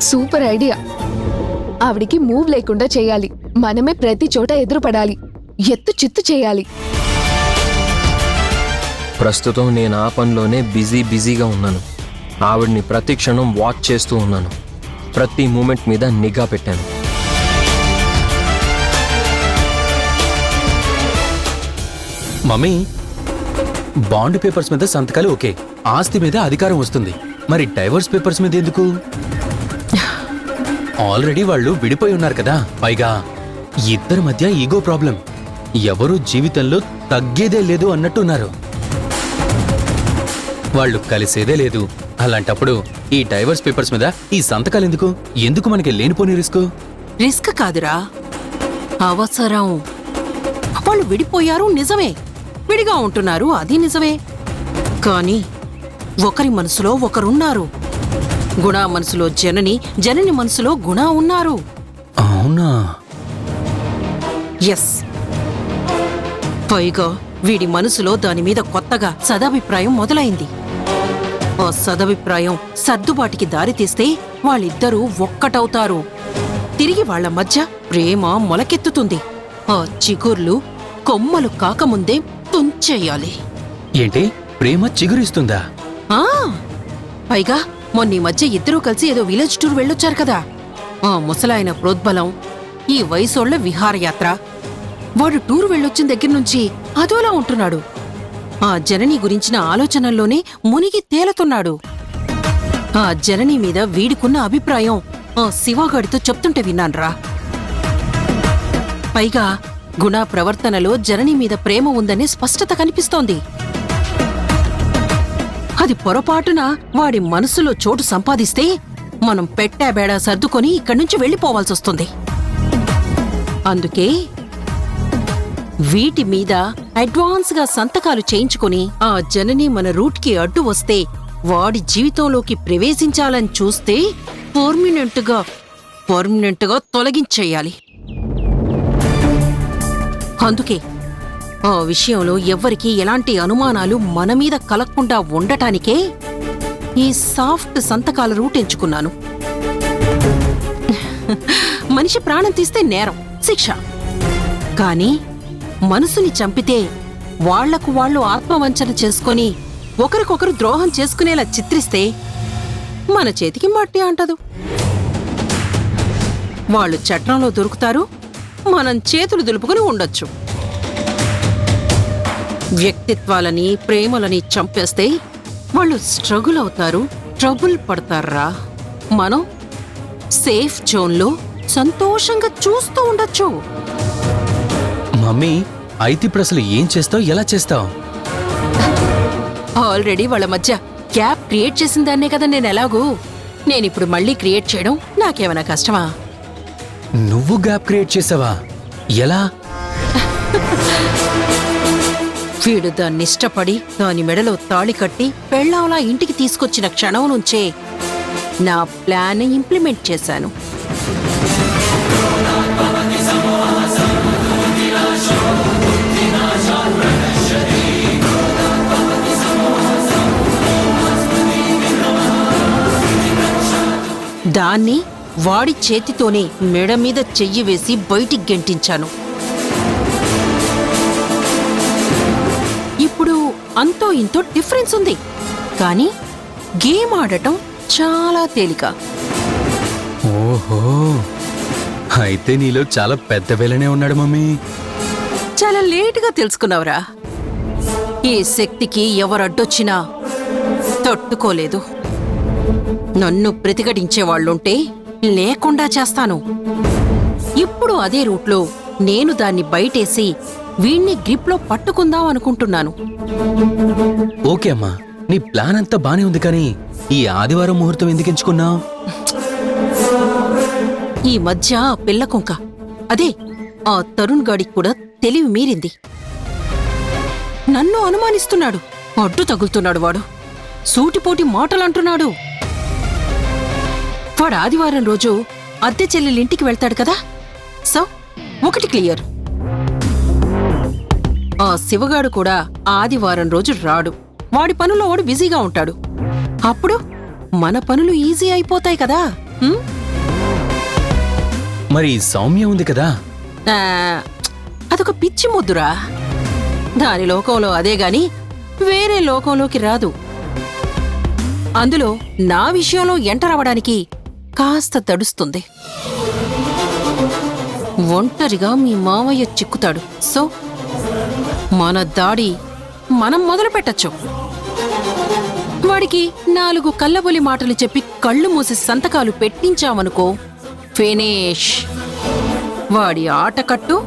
Super idea. ఆవిడికి move లేకుండా చేయాలి. మనమే ప్రతి చోట ఎదురుపడాలి. ఎత్తు చిత్తు చేయాలి. ప్రస్తుతం నేను ఆ పనిలోనే బిజీగా ఉన్నాను. ఆవిడ్ని ప్రతి క్షణం వాచ్ చేస్తూ ఉన్నాను. ప్రతి మూమెంట్ మీద నిఘా పెట్టాను. మమ్మీ, బాండ్ పేపర్స్ మీద సంతకాలు ఓకే, ఆస్తి మీద అధికారం వస్తుంది. మరి డైవర్స్ పేపర్స్ మీద ఎందుకు? ఆల్రెడీ వాళ్ళు విడిపోయి ఉన్నారు కదా. పైగా ఇద్దరి మధ్య ఈగో ప్రాబ్లం. ఎవరూ జీవితంలో తగ్గేదే లేదు అన్నట్టున్నారు. వాళ్ళు కలిసేదే లేదు. అలాంటప్పుడు ఈ డైవర్స్ పేపర్స్ మీద ఈ సంతకాలు ఎందుకు? ఎందుకు మనకి లేనిపోని రిస్క్? రిస్క్ కాదురా, అవసరం. వాళ్ళు విడిపోయారు నిజమే, విడిగా ఉంటున్నారు అది నిజమే. కానీ ఒకరి మనసులో ఒకరున్నారు. గుణ మనసులో జనని, జనని మనసులో గుణ ఉన్నారు. అవునా? ఎస్. పైగా వీడి మనసులో దాని మీద కొత్తగా సదభిప్రాయం మొదలైంది. ఆ సదభిప్రాయం సర్దుబాటికి దారితీస్తే వాళ్ళిద్దరూ ఒక్కటవుతారు. తిరిగి వాళ్ల మధ్య ప్రేమ మొలకెత్తుతుంది. ఆ చిగుర్లు కొమ్మలు కాకముందే తుంచెయ్యాలి. ఏంటి, ప్రేమ చిగురిస్తుందా? ఆ పైగా మొన్నీ మధ్య ఇద్దరూ కలిసి ఏదో విలేజ్ టూర్ వెళ్ళొచ్చారు కదా. ఆ ముసలాయన ప్రోద్బలం, ఈ వయసోళ్ల విహారయాత్ర. వాడు టూర్ వెళ్ళొచ్చిన దగ్గర నుంచి అదోలా ఉంటున్నాడు. ఆ జనని గురించిన ఆలోచనల్లోనే మునిగి తేలుతున్నాడు. ఆ జనని మీద వీడికున్న అభిప్రాయం ఆ శివగాడితో చెప్తుంటే విన్నాన్రా. పైగా గుణ ప్రవర్తనలో జనని మీద ప్రేమ ఉందనే స్పష్టత కనిపిస్తోంది. అది పొరపాటున వాడి మనసులో చోటు సంపాదిస్తే మనం పెట్టాబేడా సర్దుకొని ఇక్కడి నుంచి వెళ్ళిపోవాల్సొస్తుంది. అందుకే వీటి మీద అడ్వాన్స్గా సంతకాలు చేయించుకుని ఆ జనని మన రూట్కి అడ్డు వస్తే, వాడి జీవితంలోకి ప్రవేశించాలని చూస్తే పర్మనెంట్గా తొలగించేయాలి. అందుకే ఆ విషయంలో ఎవ్వరికీ ఎలాంటి అనుమానాలు మన మీద కలగకుండా ఉండటానికే ఈ సాఫ్ట్ సంతకాల రూట్ ఎంచుకున్నాను. మనిషి ప్రాణం తీస్తే నేరం, శిక్ష. కానీ మనసుని చంపితే వాళ్లకు వాళ్ళు ఆత్మవంచన చేసుకొని ఒకరికొకరు ద్రోహం చేసుకునేలా చిత్రిస్తే మన చేతికి మట్టి అంటదు. వాళ్ళు చట్రంలో దొరుకుతారు, మనం చేతులు దులుపుకుని ఉండొచ్చు. వ్యక్తిత్వాలని, ప్రేమలని చంపేస్తే వాళ్ళు స్ట్రగుల్ అవుతారు, ట్రబుల్ పడతారా. మనం సేఫ్ జోన్లో సంతోషంగా చూస్తూ ఉండొచ్చు. మమ్మీ, అయితే ఇప్పుడు అసలు ఏం చేస్తావు, ఎలా చేస్తావు? ఆల్రెడీ వాళ్ళ మధ్య గ్యాప్ క్రియేట్ చేసిన దాన్నే కదా నేను. ఎలాగూ నేనిప్పుడు మళ్ళీ క్రియేట్ చేయడం నాకేమైనా కష్టమా? నువ్వు గ్యాప్ క్రియేట్ చేసావా? ఎలా? వీడు దాన్నిష్టపడి దాని మెడలో తాళి కట్టి పెళ్ళాంలా ఇంటికి తీసుకొచ్చిన క్షణం నుంచే నా ప్లాన్ ఇంప్లిమెంట్ చేశాను. దాన్ని వాడి చేతితోనే మెడ మీద చెయ్యి వేసి బయటికి గెంటించాను. ఇప్పుడు అంతో ఇంతో డిఫరెన్స్ ఉంది, కానీ గేమ్ ఆడటం చాలా తేలిక. ఓహో, అయితే నీలో చాలా పెద్ద వేలనే ఉన్నాడు మమ్మీ. చాలా లేటుగా తెలుసుకున్నావురా. ఈ శక్తికి ఎవరడ్డొచ్చినా తట్టుకోలేదు. నన్ను ప్రతిఘటించేవాళ్లుంటే లేకుండా చేస్తాను. ఇప్పుడు అదే రూట్లో నేను దాన్ని బయటేసి వీణ్ణి గ్రిప్లో పట్టుకుందాం అనుకుంటున్నాను. ఓకే అమ్మా, నీ ప్లాన్ అంతా బానే ఉంది, కానీ ఈ ఆదివారం ముహూర్తం ఎందుకు ఎంచుకున్నావు? ఈ మధ్య పిల్లకుంక, అదే ఆ తరుణ్ గాడికి కూడా తెలివి మీరింది. నన్ను అనుమానిస్తున్నాడు, అడ్డు తగులుతున్నాడు. వాడు సూటిపోటి మాటలంటున్నాడు. వాడు ఆదివారం రోజు అద్దె చెల్లెలింటికి వెళ్తాడు కదా. సో ఒకటి క్లియర్, ఆ శివగాడు కూడా ఆదివారం రోజు రాడు. వాడి పనుల్లో వాడు బిజీగా ఉంటాడు. అప్పుడు మన పనులు ఈజీ అయిపోతాయి కదా. మరి సౌమ్య ఉంది కదా. ఆ, అదొక పిచ్చి ముద్దురా. దాని లోకంలో అదే గాని వేరే లోకంలోకి రాదు. అందులో నా విషయంలో ఎంటర్ అవ్వడానికి కాస్త తడుస్తుంది. ఒంటరిగా మీ మావయ్య చిక్కుతాడు. సో మన దాడి మనం మొదలు పెట్టచ్చు. వాడికి 4 కళ్ళబొలి మాటలు చెప్పి కళ్ళు మూసి సంతకాలు పెట్టించామనుకో, ఫినిష్. వాడి ఆటకట్టు,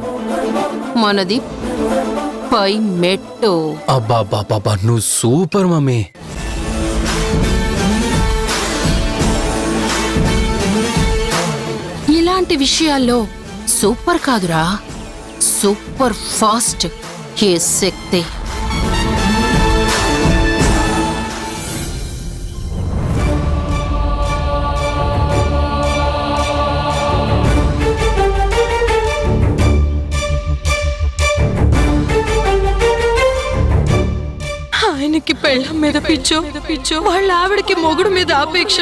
మనది పై మెట్టు. అబ్బా నువ్వు సూపర్ మమ్మీ. ఇలాంటి విషయాల్లో సూపర్ కాదురా, సూపర్ ఫాస్ట్. ఏ శక్తి! ఆయనకి పెళ్ళం మీద పిచ్చో వాళ్ళ ఆవిడకి మొగుడు మీద ఆపేక్ష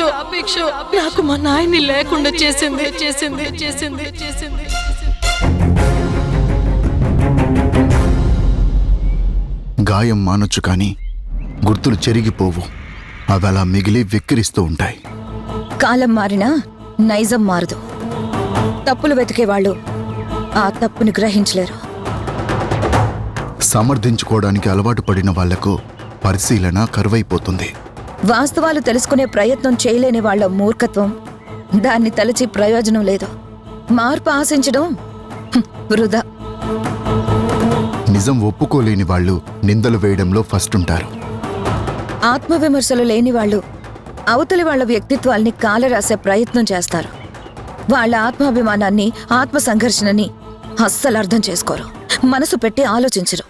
నాకు మా నాయన్ని లేకుండా చేసింది. గాయం మానొచ్చు కానీ గుర్తులు చెరిగిపోవు. అవి అలా మిగిలి వెక్కిరిస్తూ ఉంటాయి. కాలం మారినా నైజం మారదు. తప్పులు వెతికేవాళ్ళు ఆ తప్పుని గ్రహించలేరు. సమర్థించుకోవడానికి అలవాటు పడిన వాళ్లకు పరిశీలన కరువైపోతుంది. వాస్తవాలు తెలుసుకునే ప్రయత్నం చేయలేని వాళ్ల మూర్ఖత్వం. దాన్ని తలచి ప్రయోజనం లేదు. మార్పు ఆశించడం వృధా. నిజం ఒప్పుకోలేని వాళ్ళు నిందలు వేయడంలో ఫస్ట్ ఉంటారు. ఆత్మవిమర్శలు లేని వాళ్ళు అవతలి వాళ్ల వ్యక్తిత్వాల్ని కాలరాసే ప్రయత్నం చేస్తారు. వాళ్ల ఆత్మాభిమానాన్ని, ఆత్మ సంఘర్షణని అస్సలు అర్థం చేసుకోరు. మనసు పెట్టి ఆలోచించరు.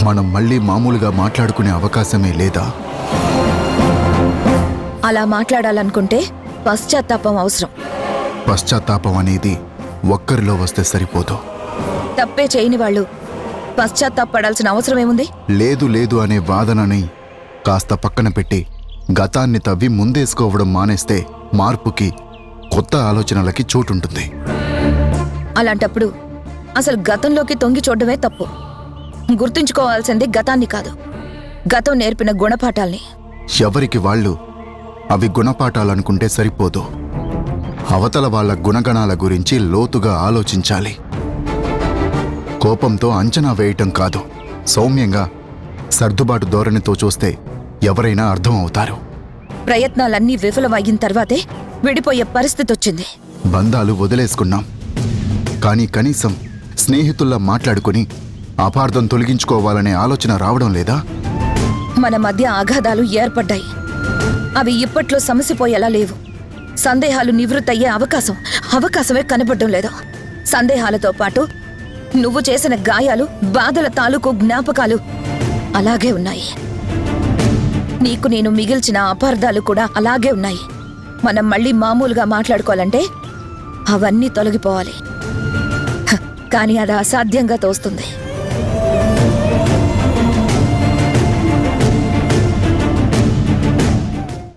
మనం మళ్ళీ మామూలుగా మాట్లాడుకునే అవకాశమే లేదా? అలా మాట్లాడాలనుకుంటే పశ్చాత్తాపం అవసరం. పశ్చాత్తాపం అనేది ఒక్కరిలో వస్తే సరిపోదు. తప్పే చేయని వాళ్ళు పశ్చాత్తాపడాల్సిన అవసరమేముంది? లేదు అనే వాదనని కాస్త పక్కన పెట్టి గతాన్ని తవ్వి ముందేసుకోవడం మానేస్తే మార్పుకి, కొత్త ఆలోచనలకి చోటుంటుంది. అలాంటప్పుడు అసలు గతంలోకి తొంగి చూడడమే తప్పు. గుర్తుంచుకోవాల్సింది గతాన్ని కాదు, గతం నేర్పిన గుణపాఠాల్ని. ఎవరికి వాళ్ళు అవి గుణపాఠాలనుకుంటే సరిపోదు. అవతల వాళ్ళ గుణగణాల గురించి లోతుగా ఆలోచించాలి. కోపంతో అంచనా వేయటం కాదు, సౌమ్యంగా సర్దుబాటు ధోరణితో చూస్తే ఎవరైనా అర్థం అవుతారు. ప్రయత్నాలన్నీ విఫలమయ్యిన తర్వాతే విడిపోయే పరిస్థితి వచ్చింది. బంధాలు వదిలేసుకున్నాం, కానీ కనీసం స్నేహితుల్లా మాట్లాడుకుని అపార్థం తొలగించుకోవాలనే ఆలోచన రావడం లేదా? మన మధ్య అగాధాలు ఏర్పడ్డాయి. అవి ఇప్పట్లో సమసిపోయేలా లేవు. సందేహాలు నివృత్తయ్యే అవకాశమే కనపడడం లేదు. సందేహాలతో పాటు నువ్వు చేసిన గాయాలు, బాధల తాలూకు జ్ఞాపకాలు అలాగే ఉన్నాయి. నీకు నేను మిగిల్చిన అపార్థాలు కూడా అలాగే ఉన్నాయి. మనం మళ్ళీ మామూలుగా మాట్లాడుకోవాలంటే అవన్నీ తొలగిపోవాలి. కానీ అది అసాధ్యంగా తోస్తుంది.